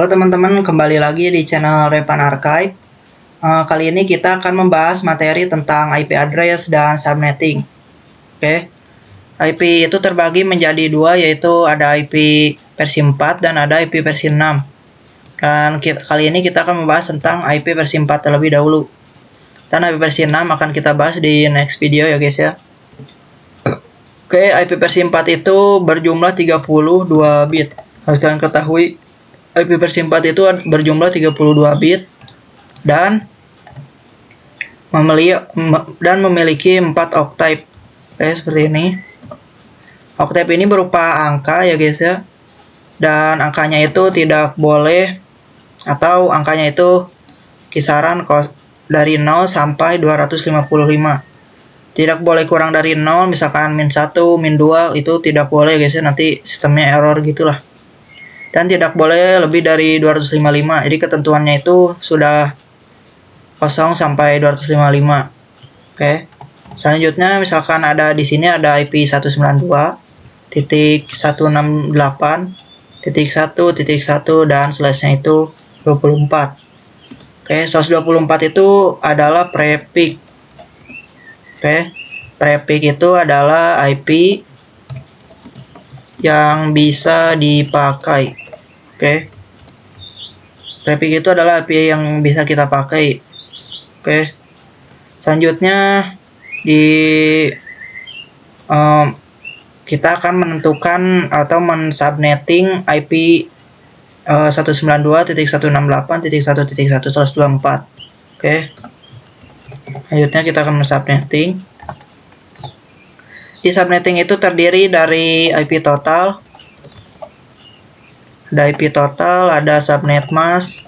Halo teman-teman, kembali lagi di channel Repan Archive. Kali ini kita akan membahas materi tentang IP address dan subnetting. Oke, IP itu terbagi menjadi dua, yaitu ada IP versi 4 dan ada IP versi 6. Dan kali ini kita akan membahas tentang IP versi 4 terlebih dahulu. Dan IP versi 6 akan kita bahas di next video ya guys ya. Oke, IP versi 4 itu berjumlah 32 bit. Harus kalian ketahui, IP versi 4 itu berjumlah 32 bit dan memiliki 4 octave. Oke, seperti ini. Octave ini berupa angka ya guys ya. Dan angkanya itu tidak boleh, atau angkanya itu kisaran dari 0 sampai 255. Tidak boleh kurang dari 0, misalkan min 1, min 2 itu tidak boleh guys ya, nanti sistemnya error gitulah. Dan tidak boleh lebih dari 255. Jadi ketentuannya itu sudah 0 sampai 255. Oke. Selanjutnya misalkan ada di sini ada IP 192.168.1.1 dan slash-nya itu 24. Oke, 124 itu adalah prefix. Oke. Prefix itu adalah IP yang bisa dipakai. Oke. Prefix itu adalah IP yang bisa kita pakai. Oke. Selanjutnya kita akan menentukan atau mensubnetting IP 192.168.1.124. Oke. Selanjutnya kita akan mensubnetting. Di subnetting itu terdiri dari IP total. Ada IP total, ada subnet mask,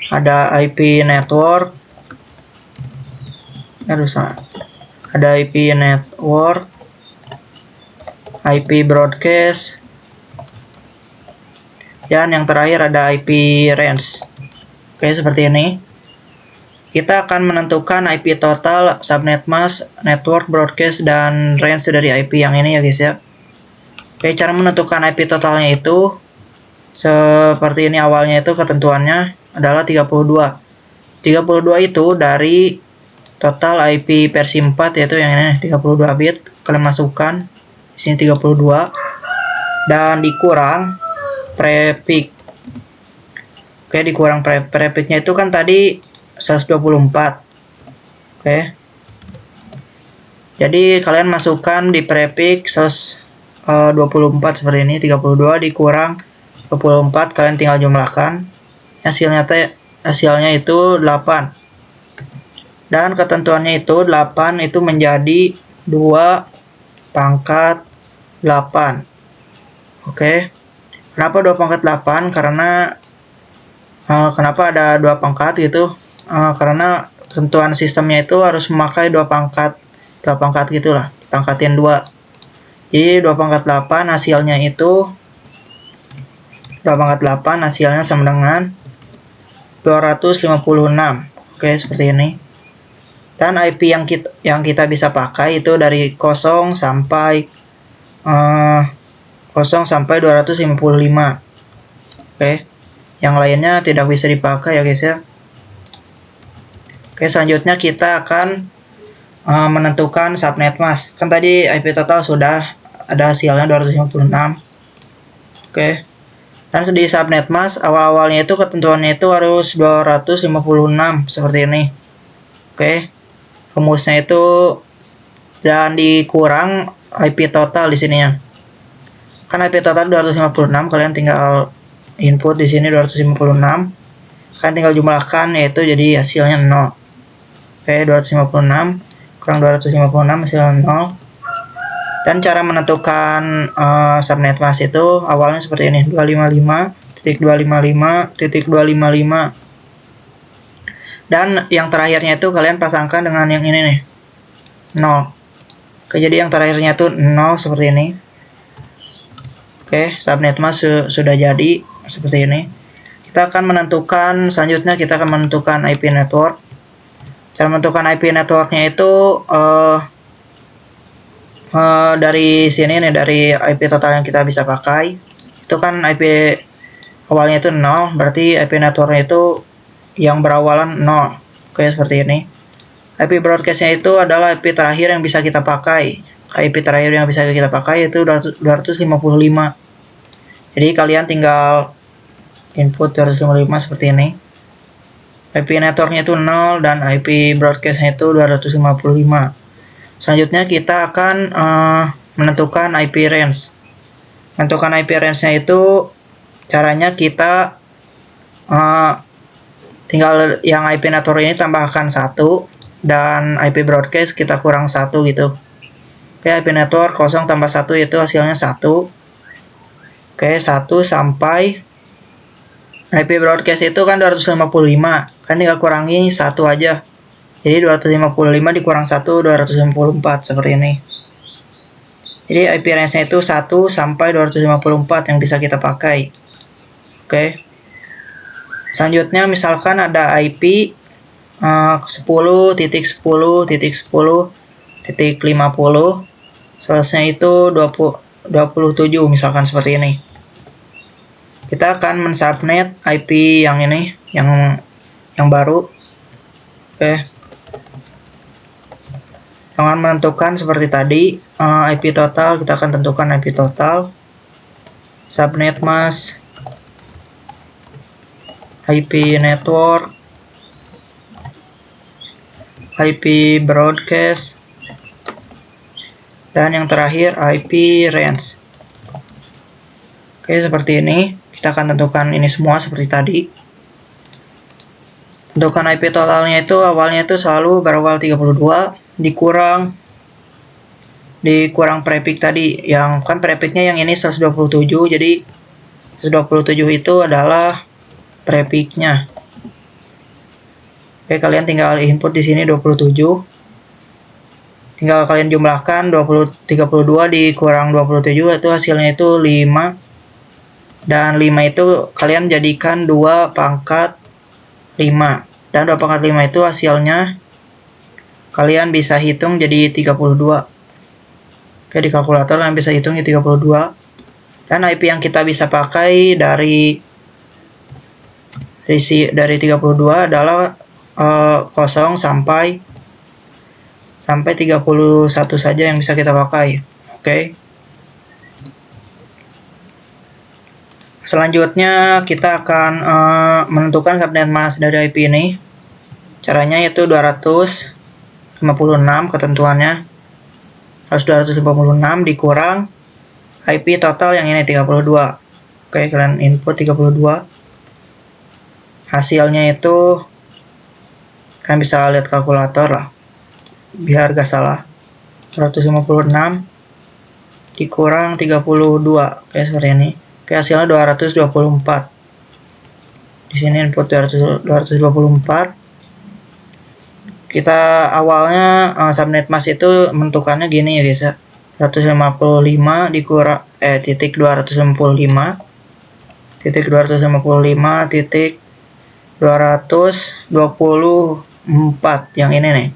ada IP network, ada IP network, IP broadcast, dan yang terakhir ada IP range. Oke, seperti ini. Kita akan menentukan IP total, subnet mask, network, broadcast, dan range dari IP yang ini ya guys ya. Oke, cara menentukan IP totalnya itu seperti ini. Awalnya itu ketentuannya adalah 32. 32 itu dari total IP versi 4, yaitu yang ini 32 bit. Kalian masukkan di sini 32 dan dikurang prefix. Oke, dikurang prefixnya itu kan tadi 124. Oke. Jadi kalian masukkan di prefix 24 seperti ini. 32 dikurang 24, kalian tinggal jumlahkan. Hasilnya itu 8. Dan ketentuannya itu 8 itu menjadi 2 pangkat 8. Oke. Kenapa 2 pangkat 8? Karena kenapa ada 2 pangkat gitu? Karena ketentuan sistemnya itu harus memakai 2 pangkat gitulah. Pangkatin 2. Jadi 2 pangkat 8 hasilnya itu 2 pangkat 8 hasilnya sama dengan 256. Oke, seperti ini. Dan IP yang kita bisa pakai itu dari 0 sampai 255. Oke. Yang lainnya tidak bisa dipakai ya guys ya. Oke, selanjutnya kita akan menentukan subnet mask. Kan tadi IP total sudah ada hasilnya 256. Oke. Dan di subnet mask awal-awalnya itu ketentuannya itu harus 256 seperti ini. Oke. Rumusnya itu jangan dikurang IP total di sini ya. Kan IP total 256, kalian tinggal input di sini 256. Kalian tinggal jumlahkan, yaitu jadi hasilnya 0. Oke, 256 kurang 256 hasilnya 0. Dan cara menentukan subnet mask itu awalnya seperti ini, 255.255.255. Dan yang terakhirnya itu kalian pasangkan dengan yang ini nih, 0. Oke, jadi yang terakhirnya itu 0 seperti ini. Oke, subnet mask sudah jadi seperti ini. Kita akan menentukan, selanjutnya kita akan menentukan IP network. Cara menentukan IP networknya itu dari sini nih, dari IP total yang kita bisa pakai. Itu kan IP awalnya itu 0, berarti IP networknya itu yang berawalan 0. Oke, seperti ini. IP broadcastnya itu adalah IP terakhir yang bisa kita pakai. IP terakhir yang bisa kita pakai itu 255. Jadi kalian tinggal input 255 seperti ini. IP networknya itu 0 dan IP broadcastnya itu 255. Selanjutnya kita akan menentukan IP range. Menentukan IP range-nya itu caranya kita tinggal yang IP network ini tambahkan 1 dan IP broadcast kita kurang 1 gitu. Oke, IP network 0 tambah 1 itu hasilnya 1. Oke, 1 sampai IP broadcast itu kan 255, kan tinggal kurangi 1 aja. Jadi 255 dikurang 1, 254 seperti ini. Jadi IP range-nya itu 1 sampai 254 yang bisa kita pakai. Oke. Selanjutnya misalkan ada IP 10.10.10.50, selasnya itu 27 misalkan seperti ini. Kita akan mensubnet IP yang ini, yang baru. Oke. Dengan menentukan seperti tadi, IP total, kita akan tentukan IP total, subnet mask, IP network, IP broadcast, dan yang terakhir IP range. Oke, seperti ini. Kita akan tentukan ini semua seperti tadi. Tentukan IP totalnya itu awalnya itu selalu berawal 32 dikurang prefix tadi, yang kan prefixnya yang ini 127, jadi 127 itu adalah prefixnya. Oke, kalian tinggal input di sini 27. Tinggal kalian jumlahkan 32 dikurang 27 itu hasilnya itu 5. Dan 5 itu kalian jadikan 2 pangkat 5. Dan 2 pangkat 5 itu hasilnya kalian bisa hitung jadi 32. Oke, di kalkulator kalian bisa hitung jadi 32. Dan IP yang kita bisa pakai dari 32 adalah 0 sampai 31 saja yang bisa kita pakai. Oke. Selanjutnya kita akan menentukan subnet mask dari IP ini. Caranya yaitu 256 ketentuannya. Harus 256 dikurang IP total yang ini 32. Oke, kalian input 32. Hasilnya itu kalian bisa lihat kalkulator lah, biar gak salah. 256 dikurang 32. Oke, seperti ini. Oke, hasilnya 224. Di sini input 224. Kita awalnya subnet mask itu menentukannya gini ya guys ya. 155 dikurang titik 255 titik 255 titik 224 yang ini nih.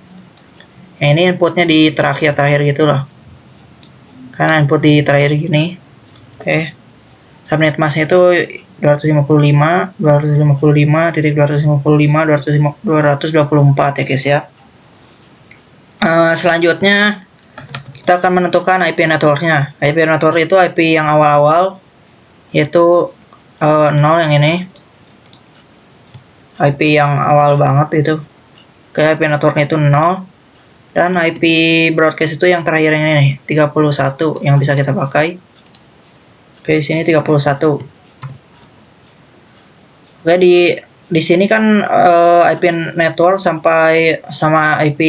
Yang ini inputnya di terakhir gitu lah. Karena input di terakhir gini. Oke. Subnet mask itu 255 titik 224 ya guys ya. Selanjutnya kita akan menentukan IP networknya. IP network itu IP yang awal-awal, yaitu 0 yang ini. IP yang awal banget itu. Oke, IP networknya itu 0. Dan IP broadcast itu yang terakhir ini nih, 31 yang bisa kita pakai. Oke, di sini 31. Oke, di sini kan IP network sampai sama IP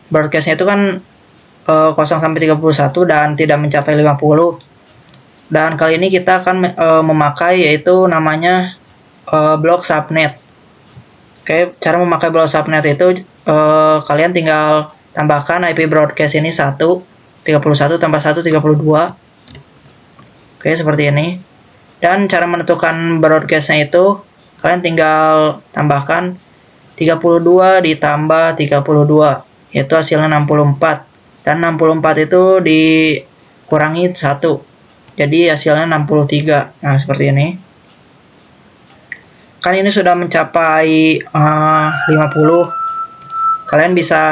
broadcastnya itu kan 0 sampai 31 dan tidak mencapai 50. Dan kali ini kita akan memakai yaitu namanya block subnet. Oke, cara memakai block subnet itu kalian tinggal tambahkan IP broadcast ini 1, 31 tambah 1, 32. Oke, seperti ini. Dan cara menentukan broadcastnya itu kalian tinggal tambahkan 32 ditambah 32, yaitu hasilnya 64. Dan 64 itu dikurangi 1, jadi hasilnya 63. Nah, seperti ini. kan ini sudah mencapai 50. Kalian bisa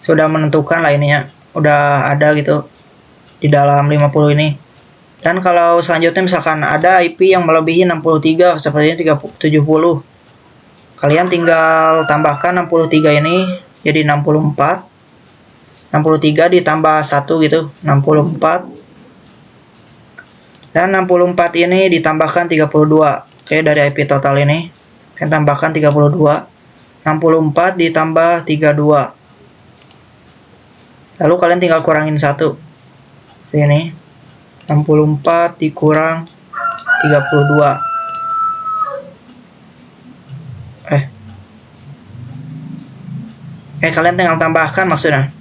sudah menentukan lah ininya, udah ada gitu di dalam 50 ini. Dan kalau selanjutnya misalkan ada IP yang melebihi 63 seperti ini 70, kalian tinggal tambahkan 63 ini jadi 64. 63 ditambah 1 gitu, 64. Dan 64 ini ditambahkan 32. Oke, dari IP total ini kalian tambahkan 32. 64 ditambah 32. Lalu kalian tinggal kurangin 1. Ini 64 dikurang 32. Kalian tinggal tambahkan maksudnya.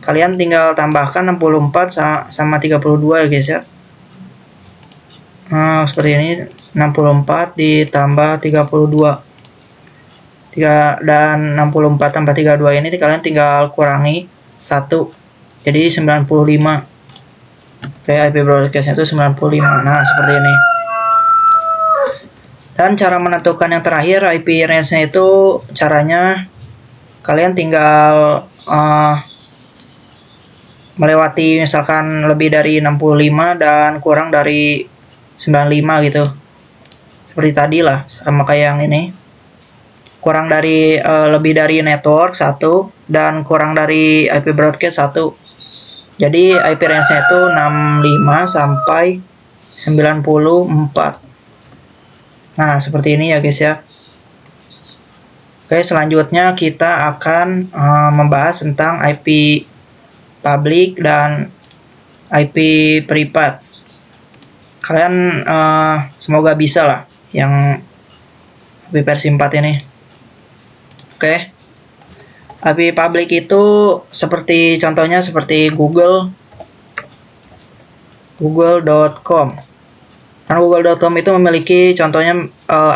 Kalian tinggal tambahkan 64 sama 32 ya guys ya. Nah, seperti ini 64 ditambah 32. Dan 64 tambah 32 ini kalian tinggal kurangi 1. Jadi 95. IP broadcast itu 95. Nah, seperti ini. Dan cara menentukan yang terakhir IP range-nya itu caranya kalian tinggal melewati misalkan lebih dari 65 dan kurang dari 95 gitu. Seperti tadi lah, sama kayak yang ini. Kurang dari lebih dari network 1 dan kurang dari IP broadcast 1. Jadi IP range-nya itu 65 sampai 94. Nah, seperti ini ya guys ya. Oke, selanjutnya kita akan membahas tentang IP public dan IP private. Kalian semoga bisa lah yang IP versi 4 ini. Oke. IP public itu seperti contohnya seperti google.com. Nah, google.com itu memiliki contohnya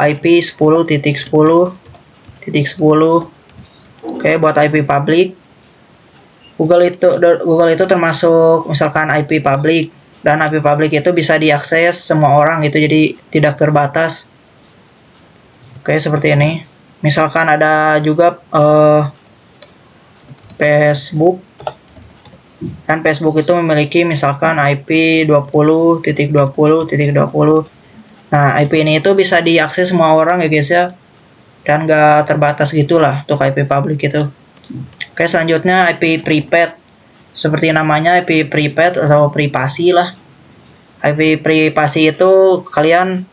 IP 10.10.10. Oke, buat IP public. Google itu termasuk misalkan IP public, dan IP public itu bisa diakses semua orang gitu, jadi tidak terbatas. Oke, seperti ini. Misalkan ada juga Facebook, dan Facebook itu memiliki misalkan IP 20.20.20. Nah, IP ini itu bisa diakses semua orang ya guys ya, dan gak terbatas gitulah untuk IP public itu. Oke, selanjutnya IP private. Seperti namanya, IP private atau privasi lah. IP privasi itu kalian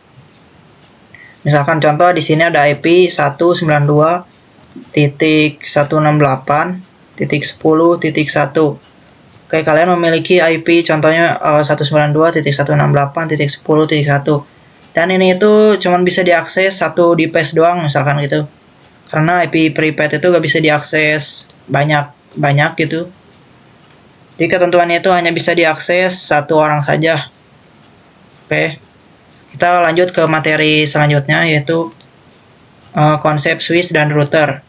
misalkan contoh di sini ada IP 192.168.10.1. Oke, kalian memiliki IP contohnya 192.168.10.1. Dan ini itu cuman bisa diakses satu device doang misalkan gitu. Karena IP private itu gak bisa diakses banyak gitu. Jadi ketentuannya itu hanya bisa diakses satu orang saja. Oke, kita lanjut ke materi selanjutnya, yaitu konsep switch dan router.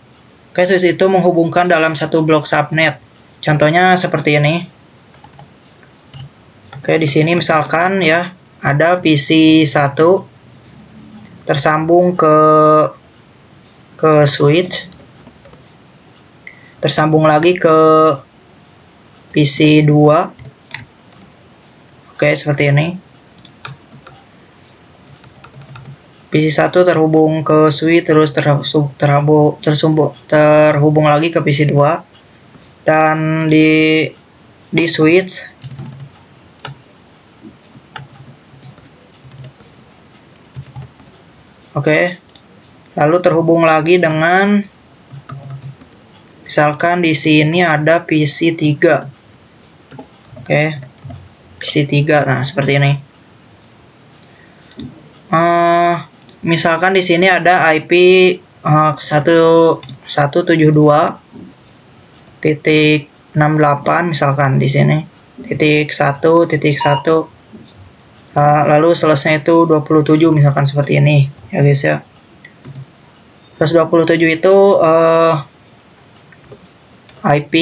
Oke, switch itu menghubungkan dalam satu blok subnet. Contohnya seperti ini. Oke, di sini misalkan ya ada PC 1 tersambung ke switch, tersambung lagi ke PC 2. Oke, seperti ini. PC 1 terhubung ke switch, terus terhubung lagi ke PC 2, dan di switch oke, lalu terhubung lagi dengan misalkan di sini ada PC 3. Oke, PC 3. Nah, seperti ini. Misalkan di sini ada IP 172.68 misalkan di sini .1.1, lalu selesai itu 27 misalkan seperti ini ya guys ya. 127 itu IP,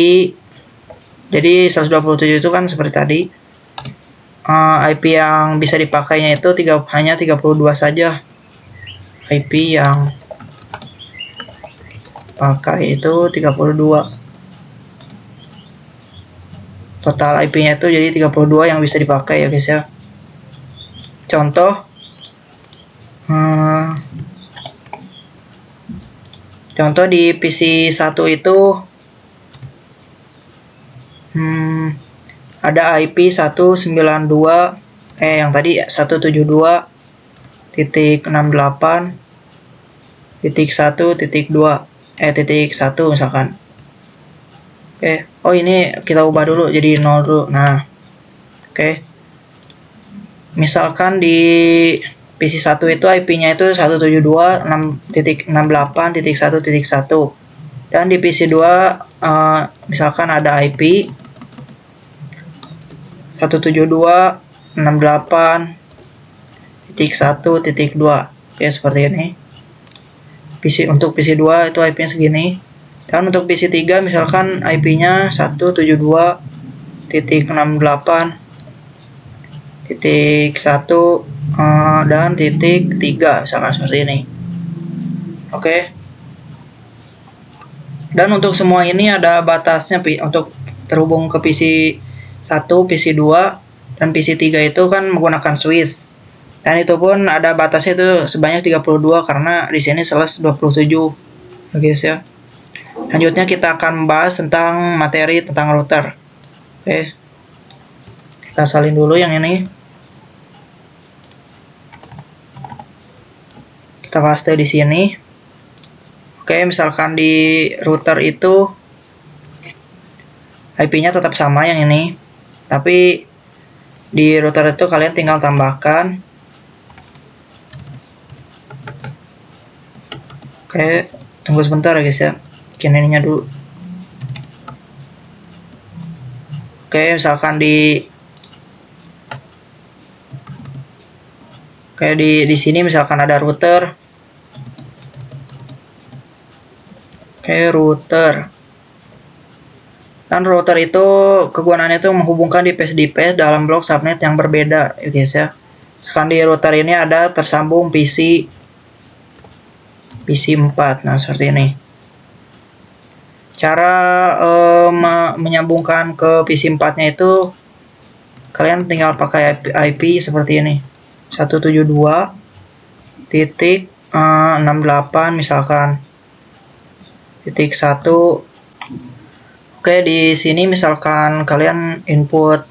jadi 127 itu kan seperti tadi IP yang bisa dipakainya itu hanya 32 saja. IP yang pakai itu 32. Total IP-nya itu jadi 32 yang bisa dipakai ya guys ya. Contoh contoh di PC 1 itu ada IP 192 yang tadi 172.68.1.2 misalkan. Oh ini kita ubah dulu jadi 0 dulu. Nah, misalkan di PC 1 itu IP-nya itu 172.6.68.1.1 dan di PC 2 misalkan ada IP 172.68.1.2. Seperti ini. Untuk PC 2 itu IP-nya segini. Dan untuk PC 3 misalkan IP-nya 172.68.1 dan titik 3 misalkan seperti ini. Dan untuk semua ini ada batasnya untuk terhubung ke PC 1, PC 2 dan PC 3 itu kan menggunakan switch. Dan itu pun ada batasnya itu sebanyak 32 karena di sini selesai 27. Guys ya. Selanjutnya kita akan membahas tentang materi tentang router. Kita salin dulu yang ini. Kita paste di sini. Misalkan di router itu IP-nya tetap sama yang ini. Tapi di router itu kalian tinggal tambahkan. Tunggu sebentar ya guys ya. Bikin ininya dulu. Misalkan di sini misalkan ada router. Router. Dan router itu kegunaannya itu menghubungkan device-device dalam blok subnet yang berbeda ya guys ya. Misalkan di router ini ada tersambung PC 4. Nah, seperti ini. Cara menyambungkan ke PC 4-nya itu kalian tinggal pakai IP seperti ini. 172.68 misalkan titik 1. Di sini misalkan kalian input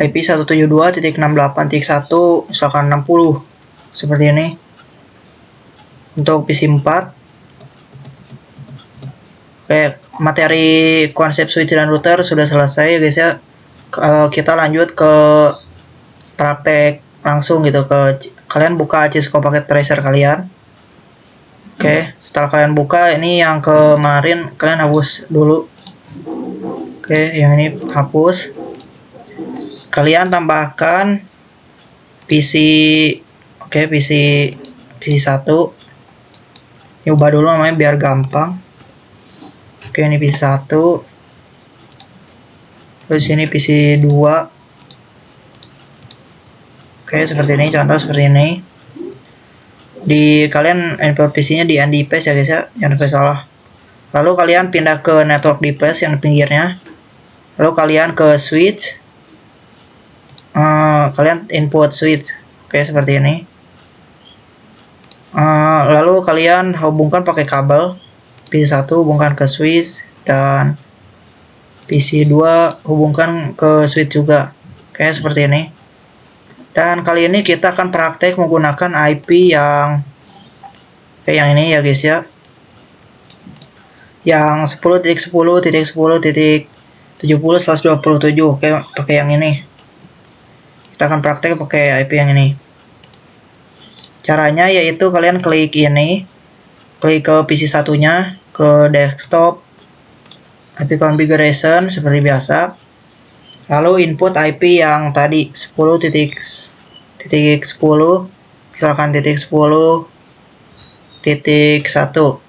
IP 172.68.1 misalkan 60 seperti ini. Untuk PC 4. Materi konsep switch dan router sudah selesai ya guys ya. Kita lanjut ke praktek langsung gitu. Kalian buka Cisco Packet Tracer kalian. Setelah kalian buka, ini yang kemarin kalian hapus dulu. Yang ini hapus. Kalian tambahkan PC PC 1. Ubah dulu namanya biar gampang. Ini PC 1. Terus sini PC 2. Seperti ini, contoh seperti ini. Kalian input PC-nya di NDPS ya guys ya, jangan sampai salah. Lalu kalian pindah ke network device yang di pinggirnya. Lalu kalian ke switch. Kalian input switch. Seperti ini. Lalu kalian hubungkan pakai kabel. PC 1 hubungkan ke switch dan PC 2 hubungkan ke switch juga. Seperti ini. Dan kali ini kita akan praktek menggunakan IP yang ini ya guys ya. Yang 10.10.10.70/27. Pakai yang ini. Kita akan praktek pakai IP yang ini. Caranya yaitu kalian klik ini. Klik ke PC satunya, ke desktop, IP configuration seperti biasa. Lalu input IP yang tadi 10.10 misalkan titik 10.1.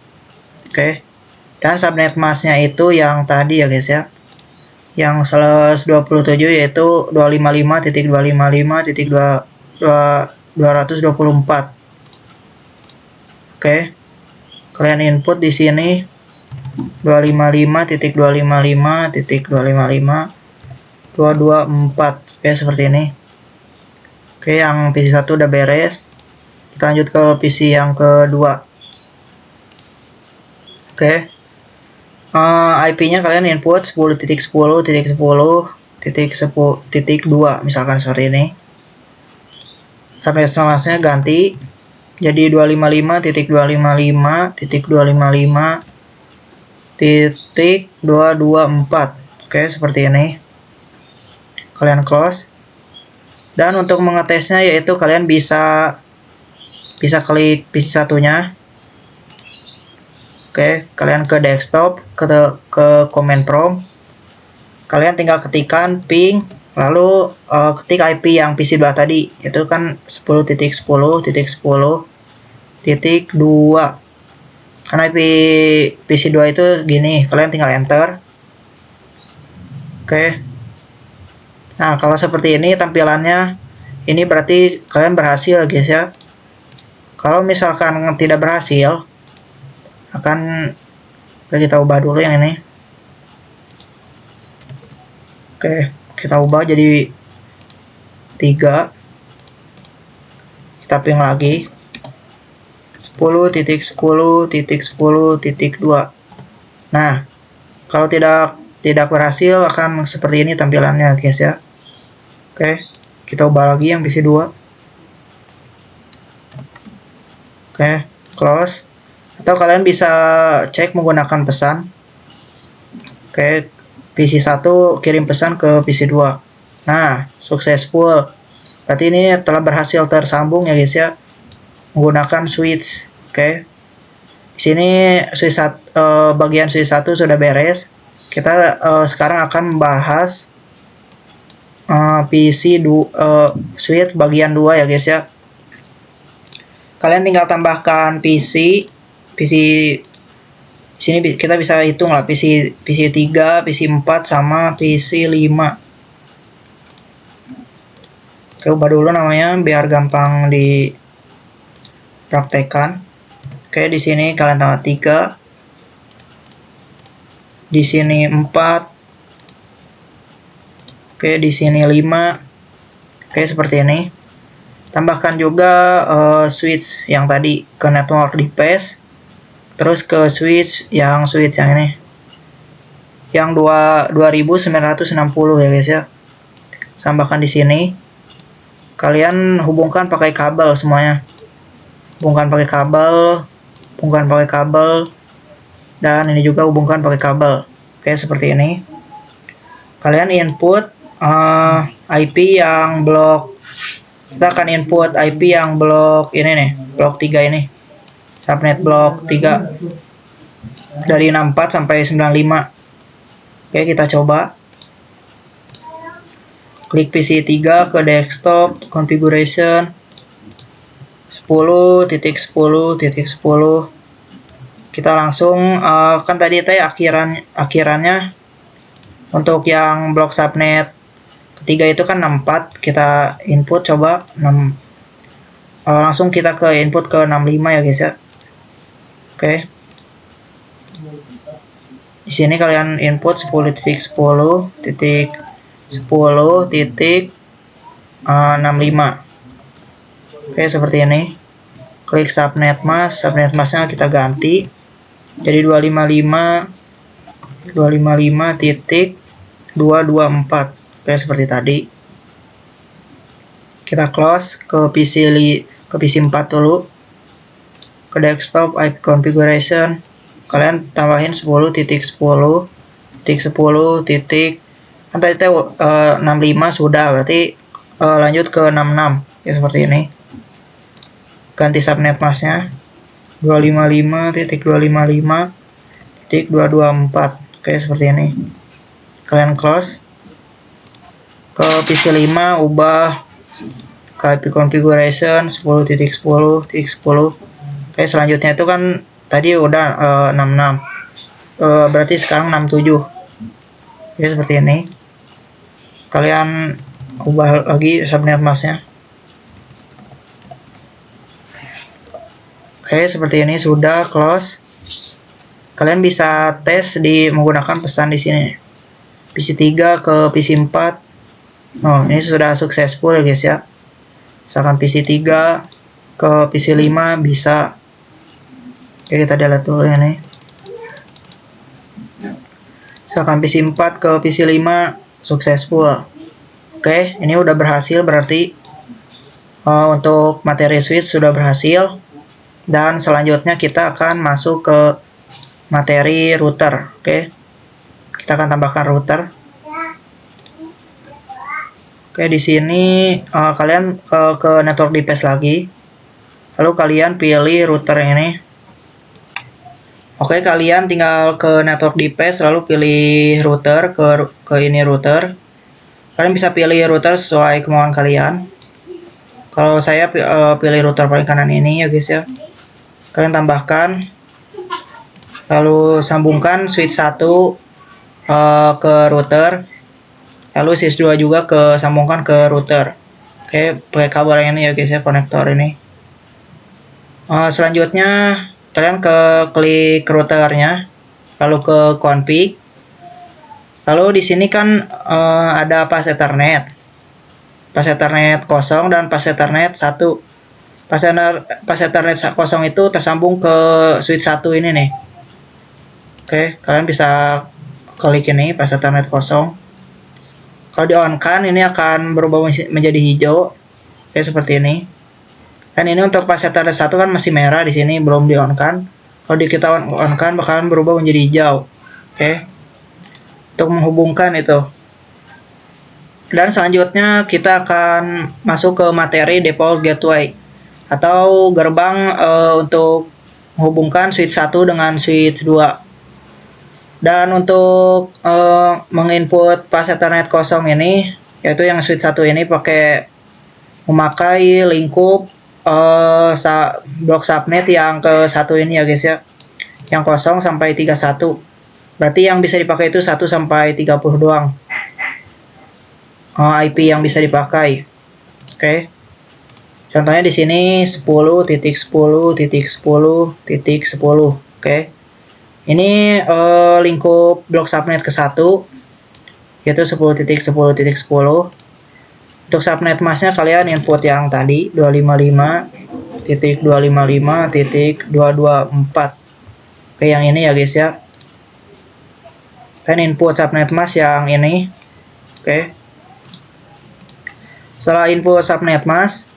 Dan subnet masknya itu yang tadi ya guys ya. yang 127 yaitu 255.255.224. Oke, kalian input di sini 255.255.254. Oke, seperti ini. Oke, yang PC 1 udah beres. Kita lanjut ke PC yang kedua. Oke, IP-nya kalian input 10.10.10.10.2 misalkan seperti ini. Sampai selanjutnya ganti jadi 255.255.224. Oke, seperti ini. Kalian close. Dan untuk mengetesnya yaitu kalian bisa klik PC satunya. Oke, kalian ke desktop, ke command prompt. Kalian tinggal ketikkan ping, lalu ketik IP yang PC 2 tadi, itu kan 10.10.10.2. Karena IP PC 2 itu gini, kalian tinggal enter. Oke. Nah, kalau seperti ini tampilannya, ini berarti kalian berhasil guys ya. Kalau misalkan tidak berhasil, akan kita ubah dulu yang ini. Oke, kita ubah jadi 3. Kita ping lagi 10.10.10.2. Nah, kalau tidak berhasil akan seperti ini tampilannya guys ya. Oke, kita ubah lagi yang PC 2. Oke, close. Atau kalian bisa cek menggunakan pesan. Oke, PC 1 kirim pesan ke PC 2. Nah, successful. Berarti ini telah berhasil tersambung ya guys ya, menggunakan switch. Oke. Di sini switch bagian switch 1 sudah beres. Kita sekarang akan membahas PC switch bagian 2 ya guys ya. Kalian tinggal tambahkan PC sini kita bisa hitung lah PC 3, PC 4 sama PC 5. Oke, ubah dulu namanya biar gampang dipraktekkan. Oke, di sini kalian tambah 3. Di sini 4. Oke, di sini 5. Oke, seperti ini. Tambahkan juga switch yang tadi ke network device. Terus ke switch yang ini. Yang 2960 ya guys ya. Tambahkan di sini. Kalian hubungkan pakai kabel semuanya. Hubungkan pakai kabel. Dan ini juga hubungkan pakai kabel. Oke, seperti ini. Kalian input IP yang blok. Kita akan input IP yang blok ini nih, blok 3 ini. Subnet blok 3 dari 64 sampai 95. Oke, kita coba. Klik PC 3 ke desktop, configuration 10.10.10. Kita langsung kan tadi akhirannya untuk yang blok subnet ketiga itu kan 64, kita input coba 6. Langsung kita ke input ke 65 ya guys ya. Oke. Di sini kalian input 10.10.10.65. Oke, seperti ini. Klik subnet masknya kita ganti jadi 255.224. Oke, seperti tadi. Kita close ke PC 4 dulu. Ke desktop IP configuration kalian tambahin 10.10.10. Kan tadi 65 sudah, berarti lanjut ke 66 ya, seperti ini. Ganti subnet masknya 255.255.224. Oke, seperti ini. Kalian close. Ke PC 5 ubah ke IP configuration 10.10.10. Oke, selanjutnya itu kan tadi udah 66. Berarti sekarang 67. Oke, seperti ini. Kalian ubah lagi subnet masknya. Oke, seperti ini sudah close. Kalian bisa tes menggunakan pesan di sini. PC 3 ke PC 4. Oh, ini sudah successful ya guys ya. Misalkan PC 3 ke PC 5 bisa. Oke, kita lihat dulu ini. Misalkan PC 4 ke PC 5 successful. Oke, ini udah berhasil berarti untuk materi switch sudah berhasil. Dan selanjutnya kita akan masuk ke materi router. Oke, kita akan tambahkan router. Oke, di sini kalian ke network device lagi. Lalu kalian pilih router ini. Oke, kalian tinggal ke network device lalu pilih router ke ini router. Kalian bisa pilih router sesuai kemauan kalian. Kalau saya pilih router paling kanan ini ya guys ya. Kalian tambahkan, lalu sambungkan switch 1 ke router, lalu switch 2 juga sambungkan ke router. Oke, pakai kabel yang ini ya guys ya, konektor ini. Selanjutnya kalian klik routernya, lalu ke config. Lalu di sini kan ada pas Ethernet. Pas Ethernet 0 dan pas Ethernet 1. Pas Ethernet 0 itu tersambung ke switch 1 ini nih. Oke, kalian bisa klik ini pas Ethernet 0. Kalau di on kan ini akan berubah menjadi hijau. Oke, seperti ini. Dan ini untuk pas Ethernet 1 kan masih merah di sini, belum di on kan. Kalau kita on kan bakalan berubah menjadi hijau. Oke. Untuk menghubungkan itu. Dan selanjutnya kita akan masuk ke materi default gateway atau gerbang untuk menghubungkan switch 1 dengan switch 2. Dan untuk menginput pas Ethernet 0 ini, yaitu yang switch 1 ini memakai lingkup blok subnet yang ke 1 ini ya guys ya, yang 0 sampai 31. Berarti yang bisa dipakai itu 1 sampai 30 doang IP yang bisa dipakai. Oke. Contohnya di sini 10.10.10.10. Oke. Ini lingkup blok subnet ke 1, yaitu 10.10.10. Untuk subnet masknya kalian input yang tadi 255.255.224. Oke, yang ini ya guys ya. Kalian input subnet mask yang ini. Oke. Setelah input subnet mask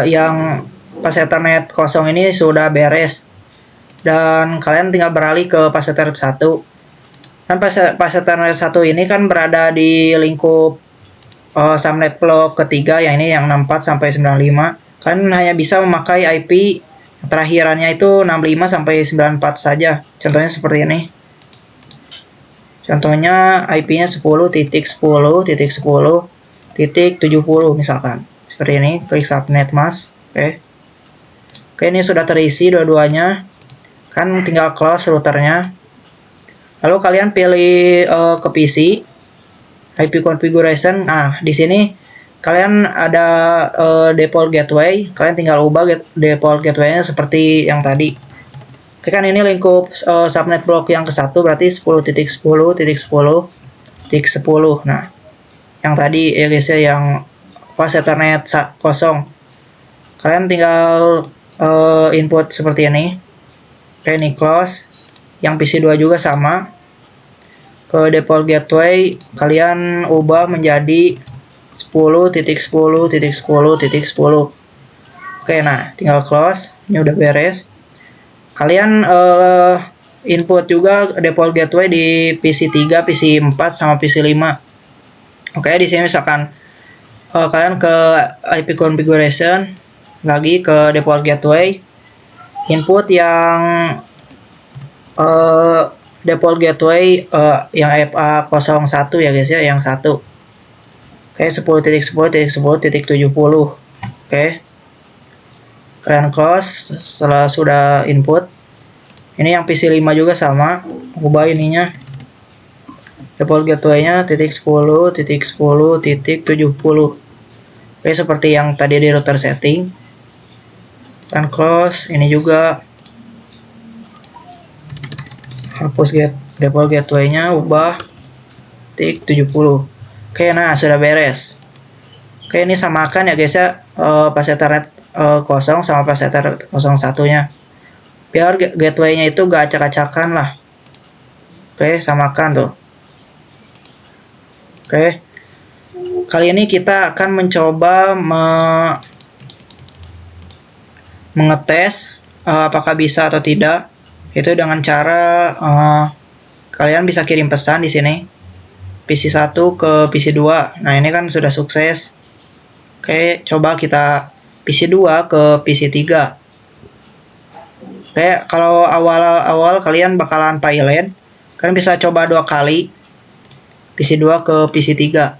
yang pas Ethernet 0 ini sudah beres. Dan kalian tinggal beralih ke pas Ethernet 1. Dan pas Ethernet 1 ini kan berada di lingkup subnet blok ketiga, yang ini yang 64 sampai 95. Kalian hanya bisa memakai IP terakhirannya itu 65 sampai 94 saja. Contohnya seperti ini. Contohnya IP-nya 10.10.10.70 misalkan. Seperti ini, klik subnet mask. Oke. Oke, ini sudah terisi dua-duanya. Kan tinggal close routernya. Lalu kalian pilih ke PC. IP configuration. Nah, di sini kalian ada default gateway. Kalian tinggal ubah default gateway-nya seperti yang tadi. Oke, kan ini lingkup subnet block yang ke 1 berarti 10.10.10.10. Nah, yang tadi ya guys ya, yang pas Ethernet 0. Kalian tinggal input seperti ini. Oke, ini close. Yang PC 2 juga sama. Ke default gateway kalian ubah menjadi 10.10.10.10. Oke, nah tinggal close. Ini udah beres. Kalian input juga default gateway di PC 3, PC 4 sama PC 5. Oke, di sini misalkan kalian ke IP configuration, lagi ke default gateway, input yang default gateway yang FA01 ya guys ya, yang 1. Oke, 10.10.10.70. Oke. Kalian close setelah sudah input. Ini yang PC 5 juga sama, ubah ininya. default gateway-nya .10.10.70. Oke, seperti yang tadi di router setting. Dan close, ini juga hapus default gateway-nya, ubah .70. Oke, nah sudah beres. Oke, ini samakan ya guys ya, pas Ethernet 0 sama pas Ethernet 01-nya. Biar gateway-nya itu gak acak-acakan lah. Oke, samakan tuh. Oke. Kali ini kita akan mencoba mengetes apakah bisa atau tidak. Itu dengan cara kalian bisa kirim pesan di sini. PC 1 ke PC 2. Nah, ini kan sudah sukses. Oke, coba kita PC 2 ke PC 3. Oke, kalau awal-awal kalian bakalan pilot, kalian bisa coba 2 kali PC 2 ke PC 3.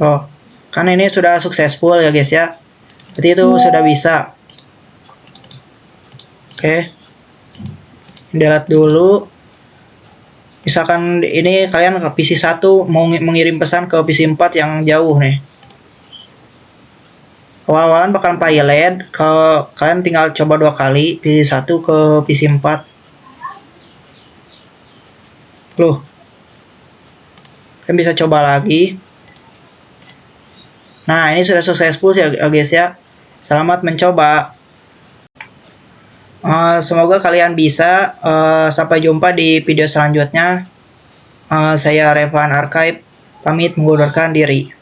Tuh, kan ini sudah successful ya guys ya. Berarti itu sudah bisa. Oke. Delete dulu. Misalkan ini kalian ke PC 1 mau mengirim pesan ke PC 4 yang jauh nih. Awal-awalan bakalan pilot, kalau kalian tinggal coba 2 kali PC 1 ke PC 4. Loh. Kalian bisa coba lagi. Nah, ini sudah successful ya guys ya. Selamat mencoba. Semoga kalian bisa. Sampai jumpa di video selanjutnya. Saya Revan Archive, pamit mengundurkan diri.